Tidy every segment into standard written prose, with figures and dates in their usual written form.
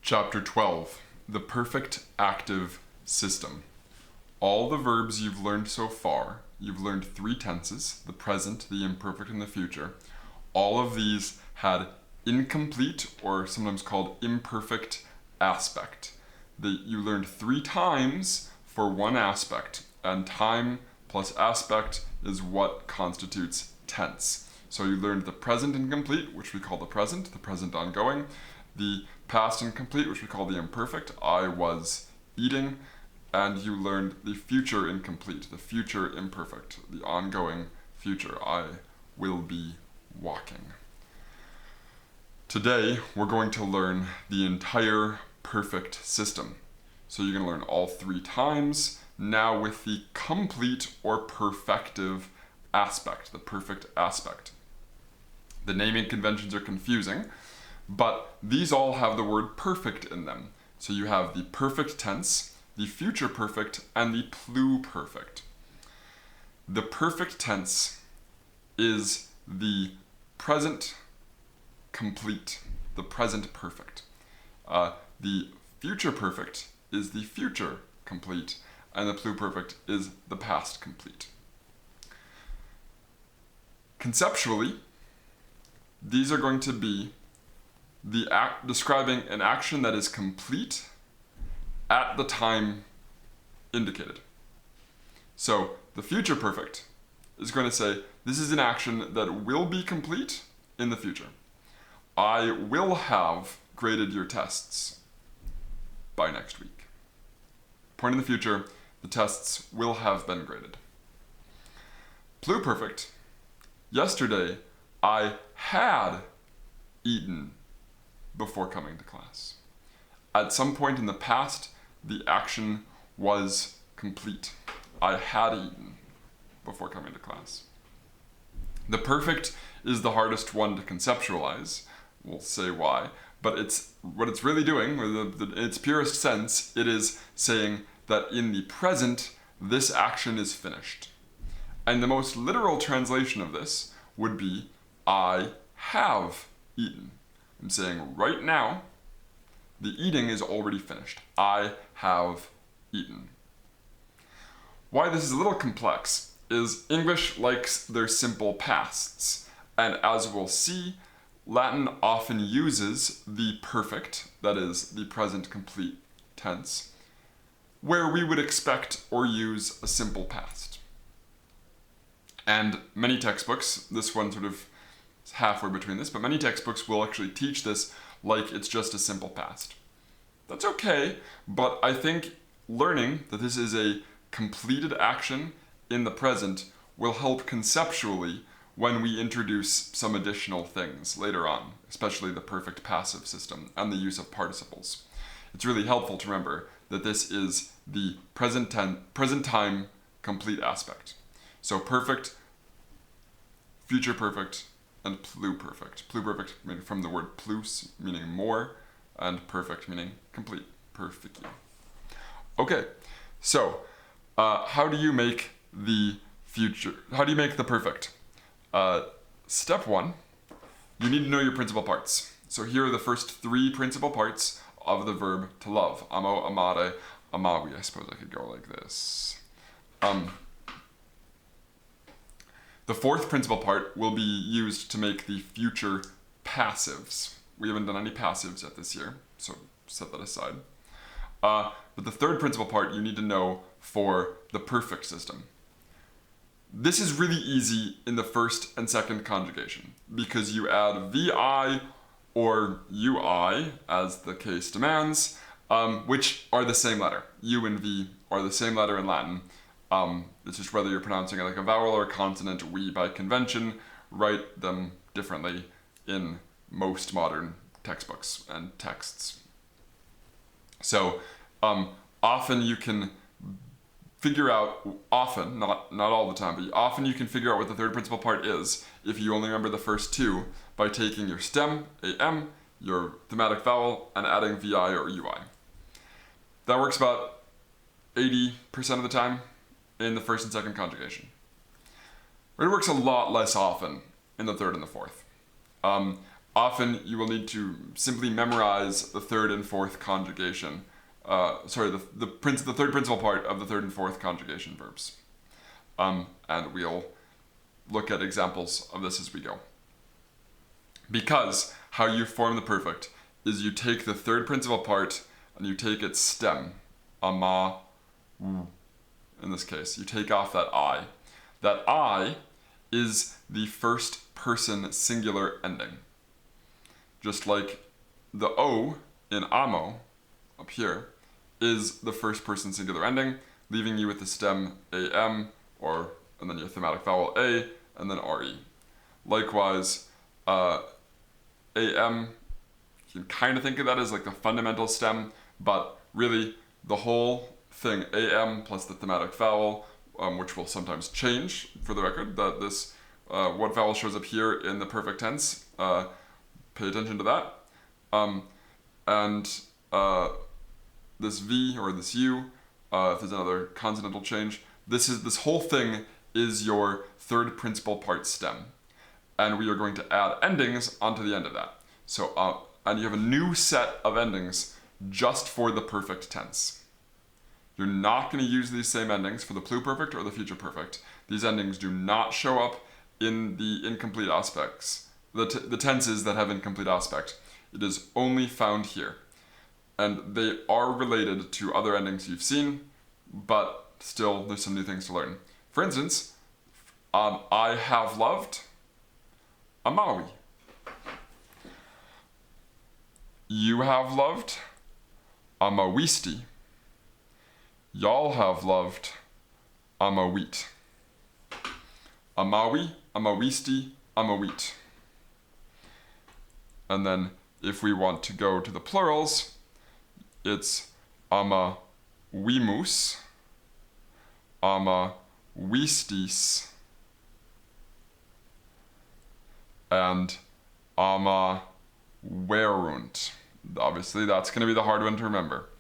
Chapter 12, the perfect active system. All the verbs you've learned so far, you've learned three tenses, the present, the imperfect, and the future. All of these had incomplete, or sometimes called imperfect, aspect. You learned three times for one aspect, and time plus aspect is what constitutes tense. So you learned the present incomplete, which we call the present ongoing, the past incomplete, which we call the imperfect, I was eating, and you learned the future incomplete, the future imperfect, the ongoing future, I will be walking. Today, we're going to learn the entire perfect system. So you're going to learn all three times, now with the complete or perfective aspect, the perfect aspect. The naming conventions are confusing, but these all have the word perfect in them. So you have the perfect tense, the future perfect, and the pluperfect. The perfect tense is the present complete, the present perfect. The future perfect is the future complete, and the pluperfect is the past complete. Conceptually, these are going to be the act describing an action that is complete at the time indicated. So the future perfect is going to say this is an action that will be complete in the future. I will have graded your tests by next week. Point in the future, the tests will have been graded. Pluperfect, yesterday I had eaten before coming to class. At some point in the past, the action was complete. I had eaten before coming to class. The perfect is the hardest one to conceptualize. We'll say why, but what it's really doing, in its purest sense, it is saying that in the present, this action is finished. And the most literal translation of this would be, I have eaten. I'm saying right now, the eating is already finished. I have eaten. Why this is a little complex is English likes their simple pasts, and as we'll see, Latin often uses the perfect, that is, the present complete tense, where we would expect or use a simple past. And many textbooks, this one sort of is halfway between this, but many textbooks will actually teach this like it's just a simple past. That's okay, but I think learning that this is a completed action in the present will help conceptually when we introduce some additional things later on, especially the perfect passive system and the use of participles. It's really helpful to remember that this is the present time complete aspect. So perfect, future perfect, and pluperfect. Pluperfect meaning from the word plus, meaning more, and perfect meaning complete, perfectly. Okay, so how do you make the perfect? Step one, you need to know your principal parts. So here are the first three principal parts of the verb to love. Amo, amare, amavi. I suppose I could go like this. The fourth principal part will be used to make the future passives. We haven't done any passives yet this year, so set that aside. But the third principal part you need to know for the perfect system. This is really easy in the first and second conjugation because you add vi or ui, as the case demands, which are the same letter. U and v are the same letter in Latin. It's just whether you're pronouncing it like a vowel or a consonant. We, by convention, write them differently in most modern textbooks and texts. So often you can figure out, not all the time, but often you can figure out what the third principal part is if you only remember the first two by taking your stem, am, your thematic vowel, and adding vi or ui. That works about 80% of the time in the first and second conjugation. It works a lot less often in the third and the fourth. often you will need to simply memorize the third and fourth conjugation. The third principal part of the third and fourth conjugation verbs. And we'll look at examples of this as we go. Because how you form the perfect is you take the third principal part and you take its stem, ama, u, in this case. You take off that I. That I is the first person singular ending. Just like the O in amo, up here, is the first person singular ending, leaving you with the stem am, and then your thematic vowel a, and then re. Likewise, am, you can kind of think of that as like the fundamental stem, but really the whole thing, am plus the thematic vowel, which will sometimes change for the record, that this, what vowel shows up here in the perfect tense, pay attention to that. This V or this U, if there's another consonantal change, this whole thing is your third principal part stem. And we are going to add endings onto the end of that. So, and you have a new set of endings just for the perfect tense. You're not going to use these same endings for the pluperfect or the future perfect. These endings do not show up in the incomplete aspects, the tenses that have incomplete aspect. It is only found here. And they are related to other endings you've seen, but still there's some new things to learn. For instance, I have loved amawi. You have loved amawisti. Y'all have loved amawit. Amawi, amawisti, amawit. And then if we want to go to the plurals, it's amawimus, amawistis, and amawerunt. Obviously, that's going to be the hard one to remember.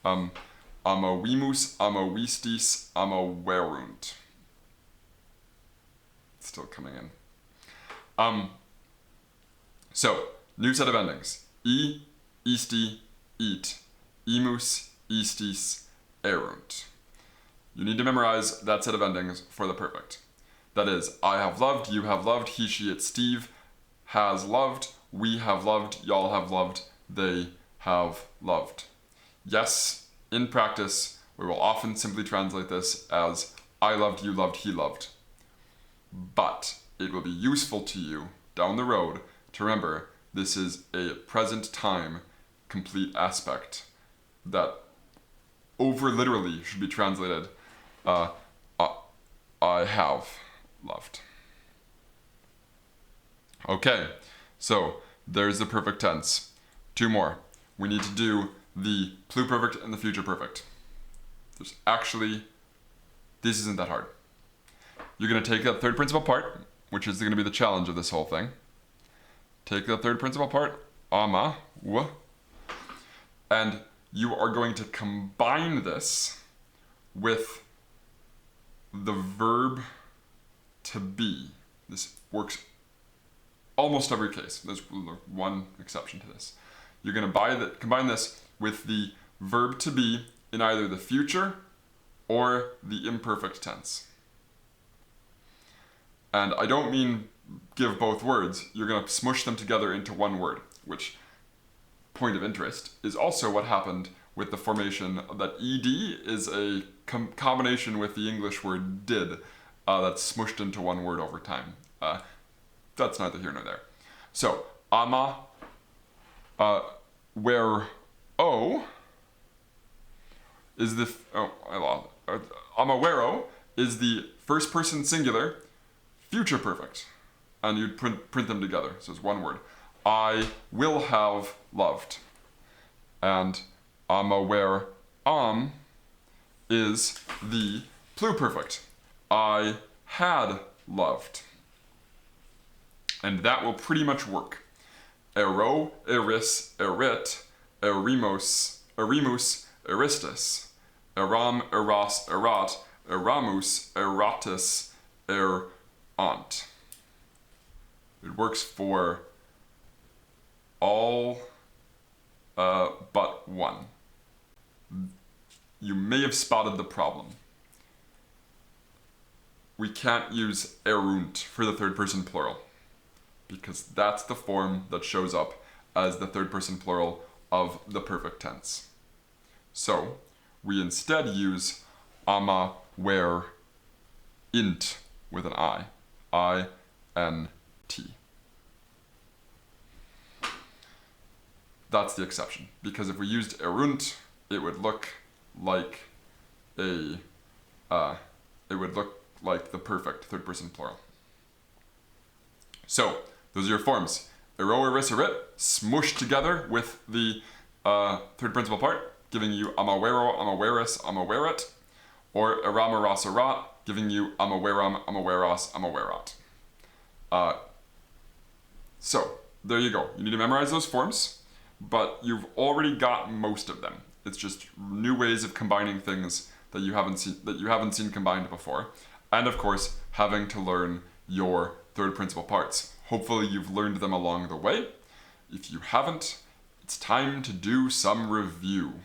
Amawimus, amawistis, amawerunt. Still coming in. So, new set of endings. E, isti, eat. Imus, istis, erunt. You need to memorize that set of endings for the perfect. That is, I have loved, you have loved, he, she, it, Steve has loved, we have loved, y'all have loved, they have loved. Yes, in practice, we will often simply translate this as I loved, you loved, he loved. But it will be useful to you down the road to remember this is a present time complete aspect that over literally should be translated I have loved. Okay, so there's the perfect tense. Two more. We need to do the pluperfect and the future perfect. This isn't that hard. You're going to take that third principal part, which is going to be the challenge of this whole thing. Take the third principal part, ama, w, and you are going to combine this with the verb to be. This works almost every case. There's one exception to this. You're going to combine this with the verb to be in either the future or the imperfect tense. And I don't mean give both words. You're going to smush them together into one word, which, point of interest, is also what happened with the formation that ed is a combination with the English word did that's smushed into one word over time. That's neither here nor there. So, ama, where o is the, amawero is the first person singular future perfect. And you'd print them together, so it's one word. I will have loved. And amaware is the pluperfect. I had loved. And that will pretty much work. Ero, eris, erit, erimos, erimus, eristus. Eram, eras, erat, eramus, eratus, erant. It works for all but one. You may have spotted the problem. We can't use erunt for the third person plural, because that's the form that shows up as the third person plural of the perfect tense. So we instead use ama where int with an I. I-N-T. That's the exception, because if we used erunt, it would look like the perfect third person plural. So those are your forms. Ero, eris, erit, smushed together with the third principal part, giving you amawero, amaweris, amaweret, or eram, eras, erat, giving you amaweram, amaweras, amawerat. So there you go. You need to memorize those forms, but you've already got most of them. It's just new ways of combining things that you haven't seen combined before, and of course having to learn your third principal parts. Hopefully you've learned them along the way. If you haven't, it's time to do some review.